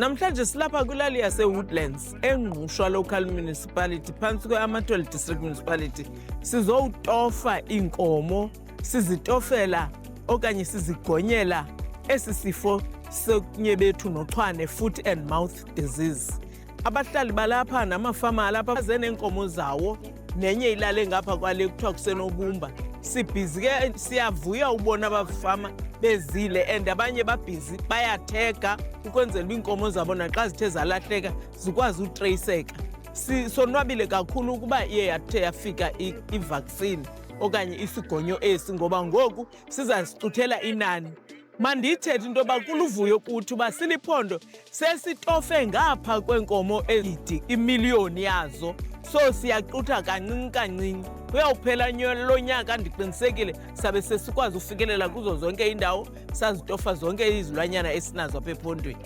Namhlanje silapha kwilali yase-Woodlands engqushwa local municipality phantsi kwe-Amathole district municipality sizowutofa iinkomo, sizitofela okanye sizigonyela esi sifo sokunyebethu nochwane, foot and mouth disease. Abahlali balapha namafama alapha baze neenkomo zawo nenye ilale ngapha kwale kuthiwa kusenobumba. Sibhizi ke siyavuya ubona abafama bezile and abanye babhizi bayathega ukwenzela iinkomo zabo naxa zithe zalahleka zikwazi utreyiseka. Sonwabile kakhulu ukuba iye yathe yafika i-vaccine okanye isigonyo esi ngoba ngoku sizasicuthela inani. Mandithethe into yoba kuluvuyo kuthi uba siliphondo sesitofe ngapha kweenkomo ezidi imiliyoni yazo. So siyaqutha kancinci kancinci. Uyawuphela lo nyaka ndiqinisekile sabe sesikwazi ufikelela kuzo zonke indawo sazitofa zonke izilwanyana esinazo apha ephondweni.